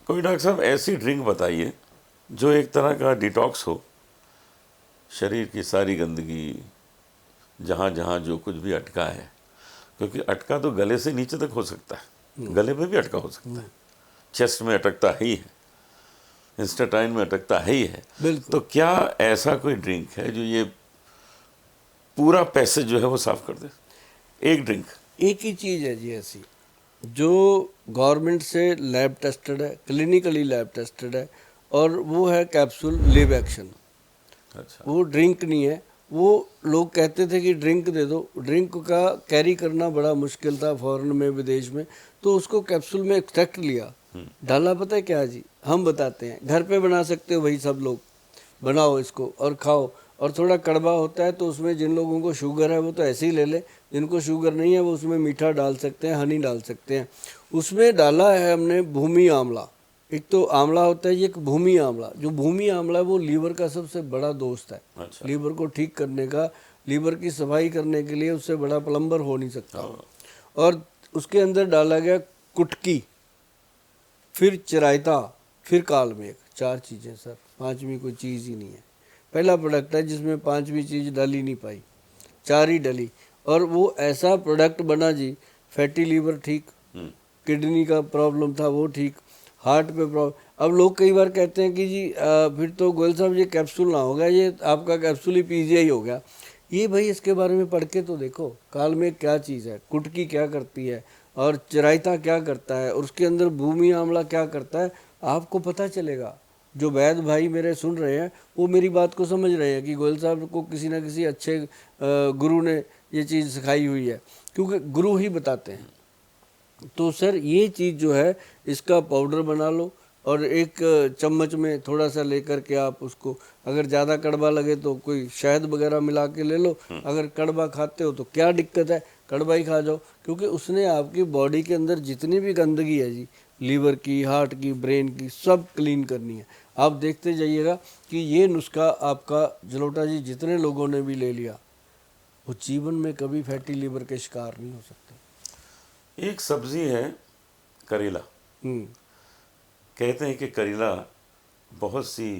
कोई डॉक्टर साहब ऐसी ड्रिंक बताइए जो एक तरह का डिटॉक्स हो, शरीर की सारी गंदगी, जहाँ जहाँ जो कुछ भी अटका है, क्योंकि अटका तो गले से नीचे तक हो सकता है, गले में भी अटका हो सकता है, चेस्ट में अटकता ही है, इंस्टेटाइन में अटकता ही है। तो क्या ऐसा कोई ड्रिंक है जो ये पूरा पैसेज जो है वो साफ कर दे? एक ड्रिंक, एक ही चीज़ है जी ऐसी जो गवर्नमेंट से लैब टेस्टेड है, क्लिनिकली लैब टेस्टेड है, और वो है कैप्सूल लिव एक्शन। अच्छा, वो ड्रिंक नहीं है। वो लोग कहते थे कि ड्रिंक दे दो, ड्रिंक का कैरी करना बड़ा मुश्किल था फॉरेन में, विदेश में, तो उसको कैप्सूल में एक्सट्रैक्ट लिया, डाला, पता है क्या जी, हम बताते हैं, घर पे बना सकते हो भाई, सब लोग बनाओ इसको और खाओ। और थोड़ा कड़वा होता है तो उसमें जिन लोगों को शुगर है वो तो ऐसे ही ले ले, जिनको शुगर नहीं है वो उसमें मीठा डाल सकते हैं, हनी डाल सकते हैं। उसमें डाला है हमने भूमि आंवला। एक तो आंवला होता है ये, एक भूमि आंवला। जो भूमि आंवला है वो लीवर का सबसे बड़ा दोस्त है। अच्छा, लीवर को ठीक करने का, लीवर की सफाई करने के लिए उससे बड़ा प्लम्बर हो नहीं सकता। और उसके अंदर डाला गया कुटकी, फिर चिरायता, फिर कालमेघ। 4 चीज़ें सर, 5वीं कोई चीज़ ही नहीं है। पहला प्रोडक्ट है जिसमें 5वीं चीज़ डाली नहीं पाई, 4 ही डली, और वो ऐसा प्रोडक्ट बना जी, फैटी लीवर ठीक, किडनी का प्रॉब्लम था वो ठीक, हार्ट पे प्रॉब्लम। अब लोग कई बार कहते हैं कि जी फिर तो गोयल साहब ये कैप्सूल ना होगा, ये आपका कैप्सूल ही पीजीआई हो गया। ये भाई इसके बारे में पढ़ के तो देखो, कालमेघ क्या चीज़ है, कुटकी क्या करती है, और चिरायता क्या करता है, और उसके अंदर भूमि आंवला क्या करता है, आपको पता चलेगा। जो वैद भाई मेरे सुन रहे हैं वो मेरी बात को समझ रहे हैं कि गोयल साहब को किसी ना किसी अच्छे गुरु ने ये चीज़ सिखाई हुई है, क्योंकि गुरु ही बताते हैं। तो सर ये चीज़ जो है, इसका पाउडर बना लो और एक चम्मच में थोड़ा सा लेकर के आप उसको, अगर ज़्यादा कड़वा लगे तो कोई शहद वगैरह मिला के ले लो। अगर कड़वा खाते हो तो क्या दिक्कत है, कड़वा ही खा जाओ, क्योंकि उसने आपकी बॉडी के अंदर जितनी भी गंदगी है जी, लीवर की, हार्ट की, ब्रेन की, सब क्लीन करनी है। आप देखते जाइएगा कि ये नुस्खा आपका जलोटा जी जितने लोगों ने भी ले लिया वो जीवन में कभी फैटी लीवर के शिकार नहीं हो सकते। एक सब्जी है करेला, कहते हैं कि करेला बहुत सी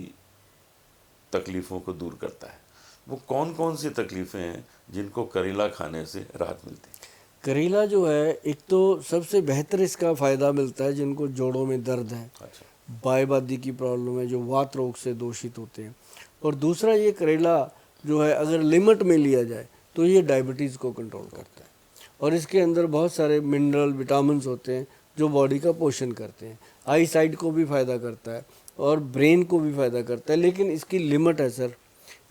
तकलीफ़ों को दूर करता है। वो कौन कौन सी तकलीफ़ें हैं जिनको करेला खाने से राहत मिलती है? करेला जो है, एक तो सबसे बेहतर इसका फ़ायदा मिलता है जिनको जोड़ों में दर्द है, अच्छा, बायबादी की प्रॉब्लम है, जो वात रोग से दूषित होते हैं। और दूसरा ये करेला जो है अगर लिमिट में लिया जाए तो ये डायबिटीज़ को कंट्रोल करता है, और इसके अंदर बहुत सारे मिनरल विटामिन्स होते हैं जो बॉडी का पोषण करते हैं। आई साइड को भी फ़ायदा करता है और ब्रेन को भी फ़ायदा करता है, लेकिन इसकी लिमिट है सर।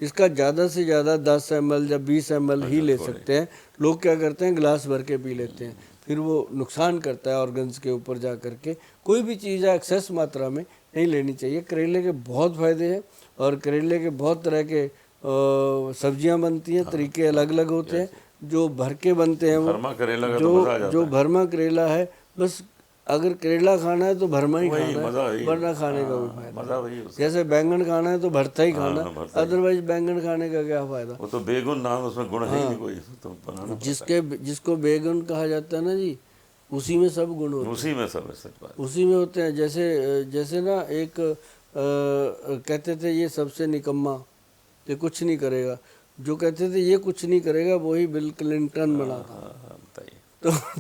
इसका ज़्यादा से ज़्यादा 10 ml या 20 ml ही ले सकते हैं। लोग क्या करते हैं, गिलास भर के पी लेते हैं, फिर वो नुकसान करता है ऑर्गन्स के ऊपर जा कर के। कोई भी चीज़ है एक्सेस मात्रा में नहीं लेनी चाहिए। करेले के बहुत फ़ायदे हैं, और करेले के बहुत तरह के सब्जियां बनती हैं, तरीके अलग अलग होते हैं। जो भर के बनते हैं, भरमा करेला का जो तो मज़ा आ जाता जो है। भरमा करेला है, बस अगर करेला खाना है तो भरमा ही वही खाना मज़ा, है, वही वरना खाने का कोई फायदा मज़ा, नहीं। वही उसका। जैसे बैंगन खाना है तो भरता ही खाना, भरता ही। अदरवाइज बैंगन खाने का क्या फ़ायदा। वो तो बेगुन नाम, उसमें गुण है ही नहीं कोई, तो बनाना पड़ता जिसको बैगन कहा जाता है ना जी, उसी में सब गुण है। होते उसी में सब है, सच बात। हैं, उसी में होते हैं। जैसे जैसे ना एक कहते थे ये सबसे निकम्मा, ये कुछ नहीं करेगा। जो कहते थे ये कुछ नहीं करेगा वही बिल क्लिंटन बना था। बताइए।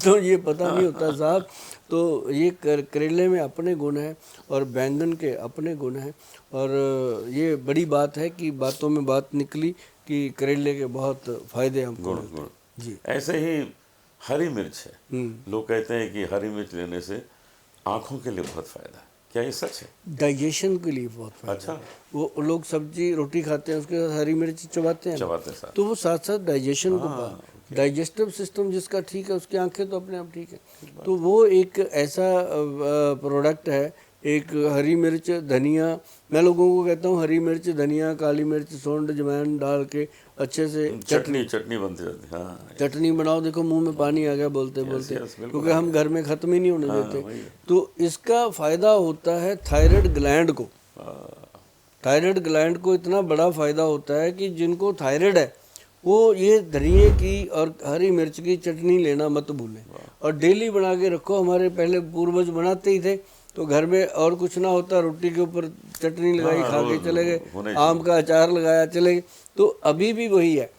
तो ये पता नहीं होता साहब। तो ये करेले में अपने गुण हैं और बैंगन के अपने गुण हैं, और ये बड़ी बात है कि बातों में बात निकली कि करेले के बहुत फ़ायदे हमको गुण मिलते गुण हैं जी। ऐसे ही हरी मिर्च है, लोग कहते हैं कि हरी मिर्च लेने से आँखों के लिए बहुत फ़ायदा है। क्या ये सच है? डाइजेशन के लिए बहुत फायदा अच्छा, है। वो लोग सब्जी रोटी खाते हैं उसके साथ हरी मिर्च चबाते हैं ना, चबाते साथ। तो वो साथ साथ डाइजेशन को ओके। डाइजेस्टिव सिस्टम जिसका ठीक है उसकी आंखें तो अपने आप ठीक है। तो वो एक ऐसा प्रोडक्ट है, एक हरी मिर्च, धनिया। मैं लोगों को कहता हूँ हरी मिर्च, धनिया, काली मिर्च, सौंठ, अजवाइन डाल के अच्छे से चटनी बनती रहती है। हाँ, चटनी बनाओ। देखो मुंह में पानी आ गया बोलते बोलते, बिल्कुल क्योंकि हम घर में ख़त्म ही नहीं होने देते। वही है। तो इसका फ़ायदा होता है थायराइड ग्लैंड को। थायराइड ग्लैंड को इतना बड़ा फ़ायदा होता है कि जिनको थायराइड है वो ये धनिए की और हरी मिर्च की चटनी लेना मत भूलें, और डेली बना के रखो। हमारे पहले पूर्वज बनाते ही थे तो घर में और कुछ ना होता, रोटी के ऊपर चटनी लगाई, हाँ, खा के रोज चले होना गए, ही आम का अचार लगाया चले गए। तो अभी भी वही है।